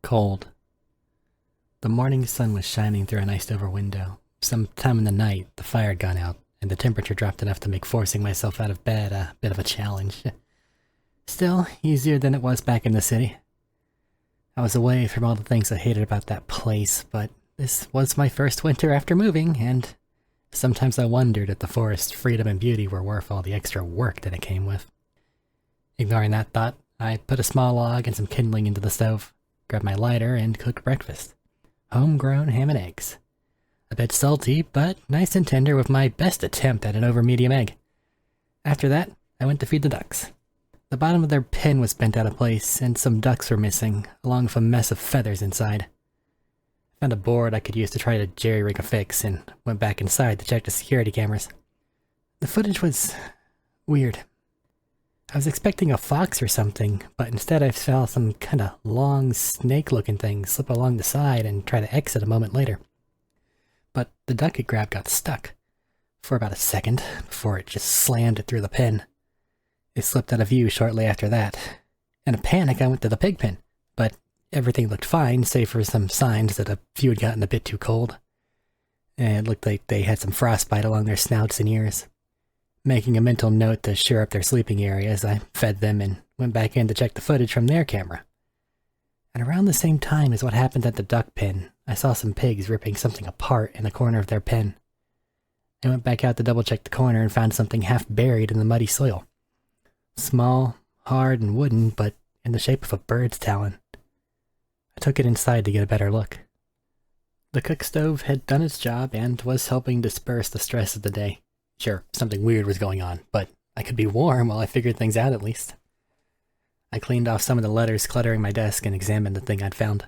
Cold. The morning sun was shining through an iced-over window. Sometime in the night, the fire had gone out, and the temperature dropped enough to make forcing myself out of bed a bit of a challenge. Still, easier than it was back in the city. I was away from all the things I hated about that place, but this was my first winter after moving, and sometimes I wondered if the forest's freedom and beauty were worth all the extra work that it came with. Ignoring that thought, I put a small log and some kindling into the stove, grabbed my lighter, and cooked breakfast. Homegrown ham and eggs. A bit salty, but nice and tender with my best attempt at an over-medium egg. After that, I went to feed the ducks. The bottom of their pen was bent out of place, and some ducks were missing, along with a mess of feathers inside. I found a board I could use to try to jerry-rig a fix, and went back inside to check the security cameras. The footage was weird. I was expecting a fox or something, but instead I saw some kinda long, snake-looking thing slip along the side and try to exit a moment later. But the duck it grabbed got stuck for about a second before it just slammed it through the pen. It slipped out of view shortly after that. In a panic, I went to the pig pen, but everything looked fine, save for some signs that a few had gotten a bit too cold. And it looked like they had some frostbite along their snouts and ears. Making a mental note to shore up their sleeping areas, I fed them and went back in to check the footage from their camera. And around the same time as what happened at the duck pen, I saw some pigs ripping something apart in the corner of their pen. I went back out to double-check the corner and found something half buried in the muddy soil. Small, hard, and wooden, but in the shape of a bird's talon. I took it inside to get a better look. The cook stove had done its job and was helping disperse the stress of the day. Sure, something weird was going on, but I could be warm while I figured things out at least. I cleaned off some of the letters cluttering my desk and examined the thing I'd found.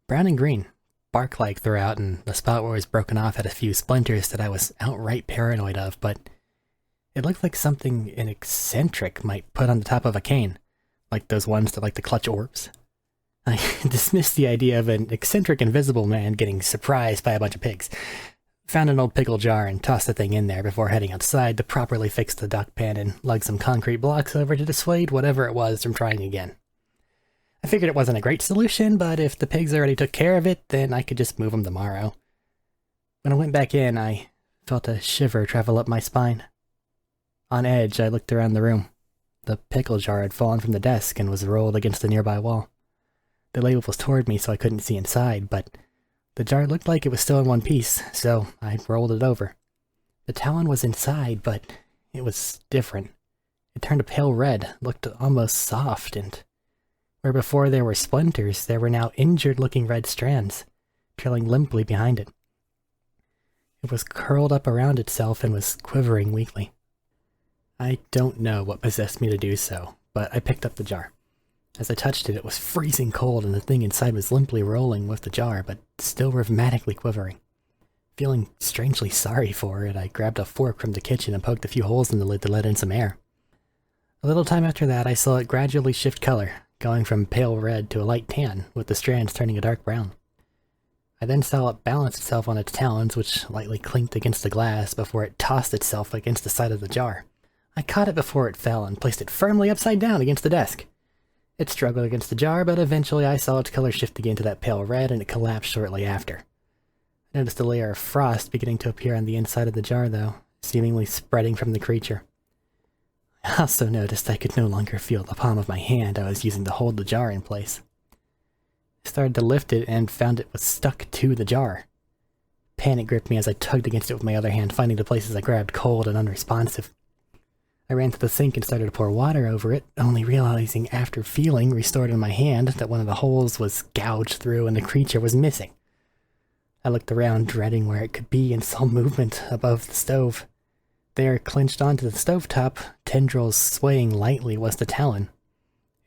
Brown and green, bark-like throughout, and the spot where it was broken off had a few splinters that I was outright paranoid of, but it looked like something an eccentric might put on the top of a cane, like those ones that like to clutch orbs. I dismissed the idea of an eccentric invisible man getting surprised by a bunch of pigs. Found an old pickle jar and tossed the thing in there before heading outside to properly fix the duck pen and lug some concrete blocks over to dissuade whatever it was from trying again. I figured it wasn't a great solution, but if the pigs already took care of it, then I could just move them tomorrow. When I went back in, I felt a shiver travel up my spine. On edge, I looked around the room. The pickle jar had fallen from the desk and was rolled against the nearby wall. The label was toward me so I couldn't see inside, but the jar looked like it was still in one piece, so I rolled it over. The talon was inside, but it was different. It turned a pale red, looked almost soft, and where before there were splinters, there were now injured-looking red strands, trailing limply behind it. It was curled up around itself and was quivering weakly. I don't know what possessed me to do so, but I picked up the jar. As I touched it, it was freezing cold, and the thing inside was limply rolling with the jar, but still rhythmically quivering. Feeling strangely sorry for it, I grabbed a fork from the kitchen and poked a few holes in the lid to let in some air. A little time after that, I saw it gradually shift color, going from pale red to a light tan, with the strands turning a dark brown. I then saw it balance itself on its talons, which lightly clinked against the glass before it tossed itself against the side of the jar. I caught it before it fell and placed it firmly upside down against the desk. It struggled against the jar, but eventually I saw its color shift again to that pale red, and it collapsed shortly after. I noticed a layer of frost beginning to appear on the inside of the jar, though, seemingly spreading from the creature. I also noticed I could no longer feel the palm of my hand I was using to hold the jar in place. I started to lift it and found it was stuck to the jar. Panic gripped me as I tugged against it with my other hand, finding the places I grabbed cold and unresponsive. I ran to the sink and started to pour water over it, only realizing after feeling restored in my hand that one of the holes was gouged through and the creature was missing. I looked around, dreading where it could be, and saw movement above the stove. There, clenched onto the stovetop, tendrils swaying lightly, was the talon.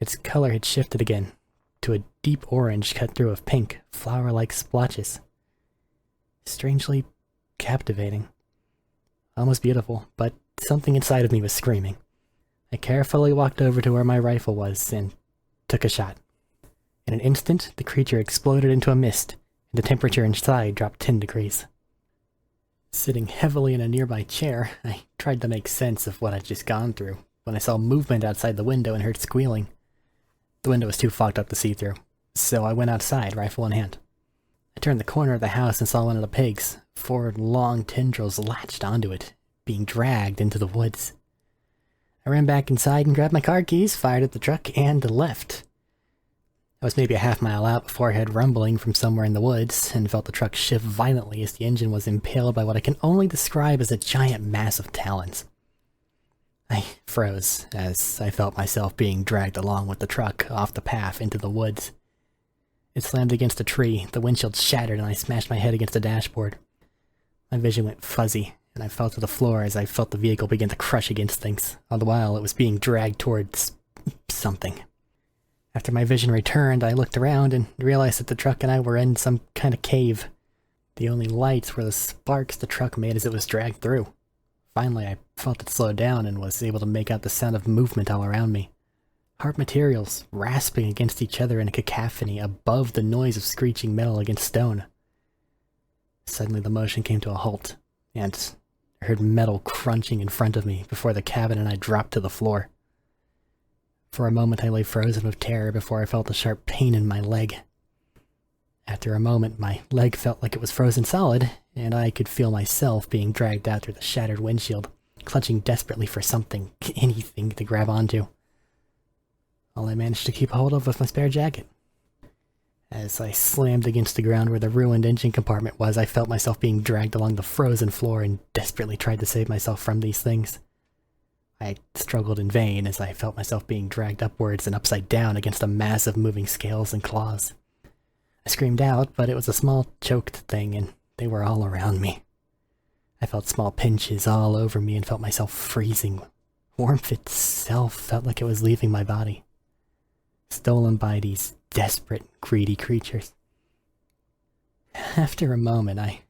Its color had shifted again, to a deep orange cut through with pink, flower-like splotches. Strangely captivating. Almost beautiful, but something inside of me was screaming. I carefully walked over to where my rifle was and took a shot. In an instant, the creature exploded into a mist, and the temperature inside dropped 10 degrees. Sitting heavily in a nearby chair, I tried to make sense of what I'd just gone through when I saw movement outside the window and heard squealing. The window was too fogged up to see through. So I went outside, rifle in hand. I turned the corner of the house and saw one of the pigs. 4 long tendrils latched onto it, being dragged into the woods. I ran back inside and grabbed my car keys, fired at the truck, and left. I was maybe a half-mile out before I heard rumbling from somewhere in the woods, and felt the truck shift violently as the engine was impaled by what I can only describe as a giant mass of talons. I froze as I felt myself being dragged along with the truck off the path into the woods. It slammed against a tree, the windshield shattered, and I smashed my head against the dashboard. My vision went fuzzy, and I fell to the floor as I felt the vehicle begin to crush against things, all the while it was being dragged towards something. After my vision returned, I looked around and realized that the truck and I were in some kind of cave. The only lights were the sparks the truck made as it was dragged through. Finally, I felt it slow down and was able to make out the sound of movement all around me. Hard materials rasping against each other in a cacophony above the noise of screeching metal against stone. Suddenly the motion came to a halt, and I heard metal crunching in front of me before the cabin and I dropped to the floor. For a moment I lay frozen with terror before I felt a sharp pain in my leg. After a moment my leg felt like it was frozen solid, and I could feel myself being dragged out through the shattered windshield, clutching desperately for something, anything to grab onto. All I managed to keep hold of was my spare jacket. As I slammed against the ground where the ruined engine compartment was, I felt myself being dragged along the frozen floor and desperately tried to save myself from these things. I struggled in vain as I felt myself being dragged upwards and upside down against a mass of moving scales and claws. I screamed out, but it was a small, choked thing, and they were all around me. I felt small pinches all over me and felt myself freezing. Warmth itself felt like it was leaving my body, stolen by these desperate, greedy creatures. After a moment, I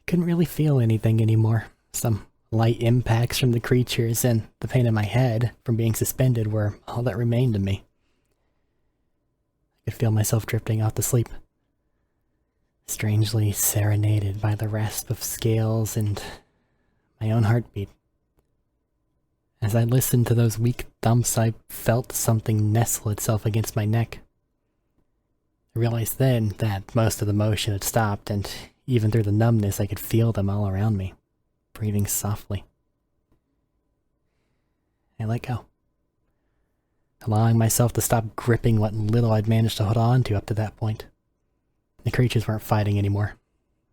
couldn't really feel anything anymore. Some light impacts from the creatures and the pain in my head from being suspended were all that remained of me. I could feel myself drifting off to sleep, strangely serenaded by the rasp of scales and my own heartbeat. As I listened to those weak thumps, I felt something nestle itself against my neck. I realized then that most of the motion had stopped, and even through the numbness I could feel them all around me, breathing softly. I let go, allowing myself to stop gripping what little I'd managed to hold on to up to that point. The creatures weren't fighting anymore.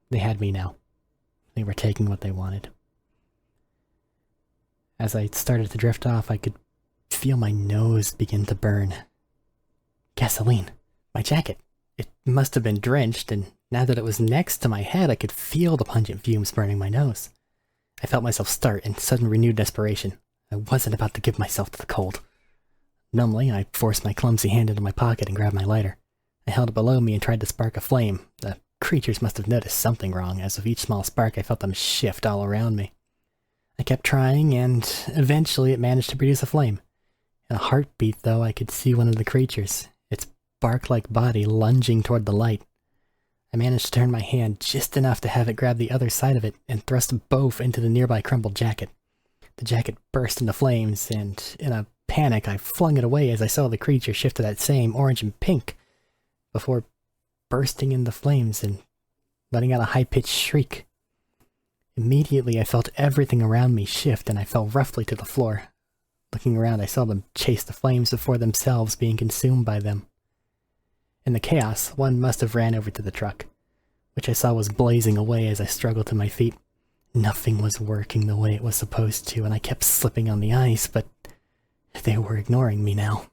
They had me now. They were taking what they wanted. As I started to drift off, I could feel my nose begin to burn. Gasoline. My jacket. It must have been drenched, and now that it was next to my head, I could feel the pungent fumes burning my nose. I felt myself start in sudden renewed desperation. I wasn't about to give myself to the cold. Numbly, I forced my clumsy hand into my pocket and grabbed my lighter. I held it below me and tried to spark a flame. The creatures must have noticed something wrong, as with each small spark I felt them shift all around me. I kept trying, and eventually it managed to produce a flame. In a heartbeat, though, I could see one of the creatures, its bark-like body lunging toward the light. I managed to turn my hand just enough to have it grab the other side of it and thrust both into the nearby crumpled jacket. The jacket burst into flames, and in a panic I flung it away as I saw the creature shift to that same orange and pink, before bursting into flames and letting out a high-pitched shriek. Immediately I felt everything around me shift, and I fell roughly to the floor. Looking around, I saw them chase the flames before themselves being consumed by them. In the chaos, one must have ran over to the truck, which I saw was blazing away as I struggled to my feet. Nothing was working the way it was supposed to, and I kept slipping on the ice, but they were ignoring me now,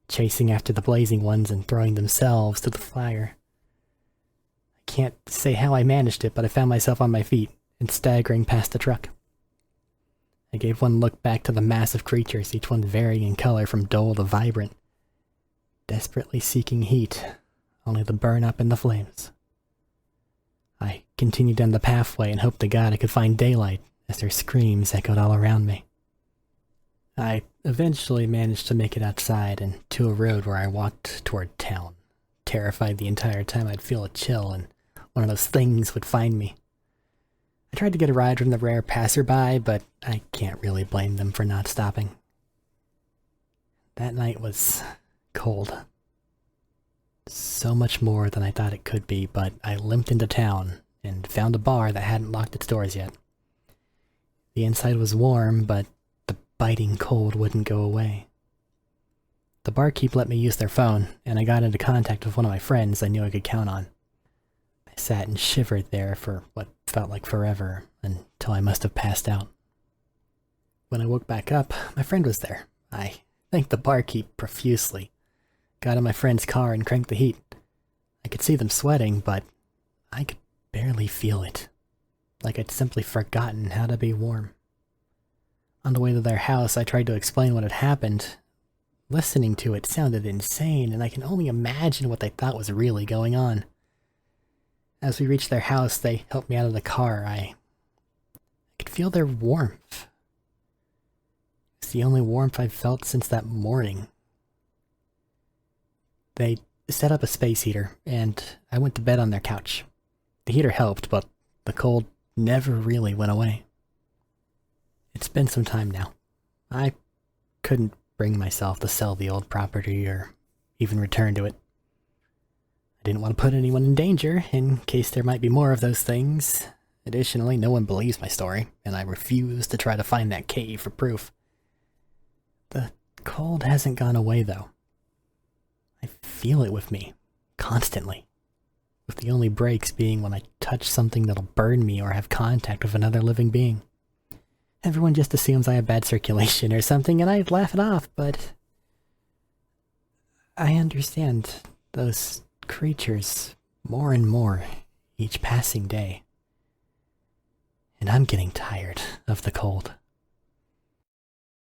chasing after the blazing ones and throwing themselves to the fire. I can't say how I managed it, but I found myself on my feet and staggering past the truck. I gave one look back to the massive creatures, each one varying in color from dull to vibrant, desperately seeking heat, only to burn up in the flames. I continued down the pathway and hoped to God I could find daylight as their screams echoed all around me. I eventually managed to make it outside and to a road where I walked toward town, terrified the entire time I'd feel a chill and one of those things would find me. I tried to get a ride from the rare passerby, but I can't really blame them for not stopping. That night was cold. So much more than I thought it could be, but I limped into town and found a bar that hadn't locked its doors yet. The inside was warm, but the biting cold wouldn't go away. The barkeep let me use their phone, and I got into contact with one of my friends I knew I could count on. I sat and shivered there for what felt like forever, until I must have passed out. When I woke back up, my friend was there. I thanked the barkeep profusely, got in my friend's car and cranked the heat. I could see them sweating, but I could barely feel it, like I'd simply forgotten how to be warm. On the way to their house, I tried to explain what had happened. Listening to it sounded insane, and I can only imagine what they thought was really going on. As we reached their house, they helped me out of the car. I could feel their warmth. It's the only warmth I've felt since that morning. They set up a space heater, and I went to bed on their couch. The heater helped, but the cold never really went away. It's been some time now. I couldn't bring myself to sell the old property or even return to it. I didn't want to put anyone in danger in case there might be more of those things. Additionally, no one believes my story, and I refuse to try to find that cave for proof. The cold hasn't gone away, though. I feel it with me, constantly, with the only breaks being when I touch something that'll burn me or have contact with another living being. Everyone just assumes I have bad circulation or something, and I laugh it off, but I understand those creatures more and more each passing day. And I'm getting tired of the cold.